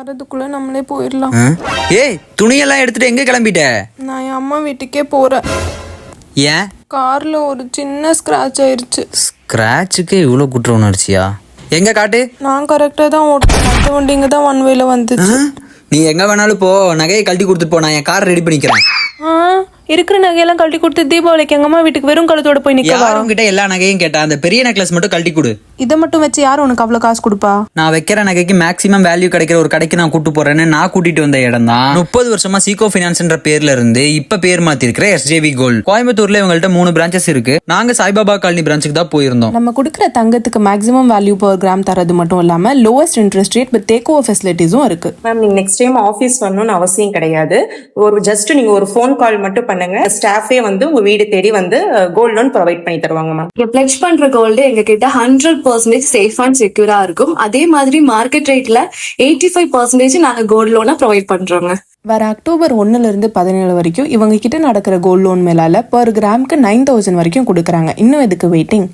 வரதுக்குள்ள நம்மளே போயிடலாம். ஏய், துணியெல்லாம் எடுத்துட்டு எங்க கிளம்பிட்ட? நான் என் அம்மா வீட்டுக்கே போறேன். ஏன்? கார்ல ஒரு சின்ன ஸ்கிராட்ச் ஆயிருச்சு. ஸ்கிராட்சுக்கு இவ்வளோ குற்ற உணர்ச்சியா? எங்க காட்டு. நான் கரெக்டா தான் ஓட்டுறேன். மற்ற வண்டிங்க தான் ஒன் வேல வந்துச்சு. நீ எங்க வேணாலும் போ, நகையை கழட்டி கொடுத்துட்டு போ, நான் என் கார் ரெடி பண்ணிக்கிறேன். இருக்கிற நகையெல்லாம் கழட்டி கொடுத்து தீபாவளிக்கு எங்க அம்மா வீட்டுக்கு வெறும் கழுத்தோட போய் நிக்கவா? யாரும் கிட்ட எல்லா நகையும் கேட்டா, அந்த பெரிய நெக்லஸ் மட்டும் கழட்டி கொடு. இதை மட்டும் வச்சு யாரும் உனக்கு அவ்வளவு காசு கொடுப்பா? நான் வைக்கிற நகைக்கு மேக்ஸிமம் வேல்யூ கிடைக்கிற ஒரு கடைக்கு நான் கூட்டு போறேன்னு நான் கூட்டிட்டு வந்த இடம் தான் 30 வருஷமா சீகோ பினான்ஸ்ன்ற பேர்ல இருந்து இப்ப பேர் மாத்தி இருக்கிற SJV கோல்ட். கோயம்புத்தூர்ல இவங்கள்ட்ட 3 பிரான்ச்சஸ் இருக்கு. நாங்க சாய்பாபா காலனி பிரான்ச்சுக்கு தான் போயிருந்தோம். நம்ம கொடுக்குற தங்கத்துக்கு மேக்ஸிமம் வேல்யூ பர் கிராம் தரது மட்டும் இல்லாம lowest interest rate with take over ஃபெசிலிட்டிஸும் இருக்கு. மேம், நீங்க நெக்ஸ்ட் டைம் ஆஃபீஸ் வரணும்னு அவசியம் கிடையாது. ஜஸ்ட் நீங்க ஒரு ஃபோன் கால் மட்டும் பண்ணுங்க. ஸ்டாஃபே வந்து உங்க வீடு தேடி வந்து கோல்ட் லோன் ப்ரொவைட் பண்ணி தருவாங்க மேம். இங்க பிளட்ஜ் பண்ற கோல்டு எங்க கிட்ட 100% சேஃப் அண்ட் செக்யூரா இருக்கும். அதே மாதிரி மார்க்கெட் ரேட்ல 85% நாங்க கோல்ட் லோனா ப்ரொவைட் பண்றோங்க. வர அக்டோபர் 1ல இருந்து 17 வரைக்கும் இவங்க கிட்ட நடக்கிற கோல்ட் லோன் மேலால பர் கிராமுக்கு 9,000 வரைக்கும் கொடுக்குறாங்க. இன்னும் எதுக்கு வெயிட்டிங்?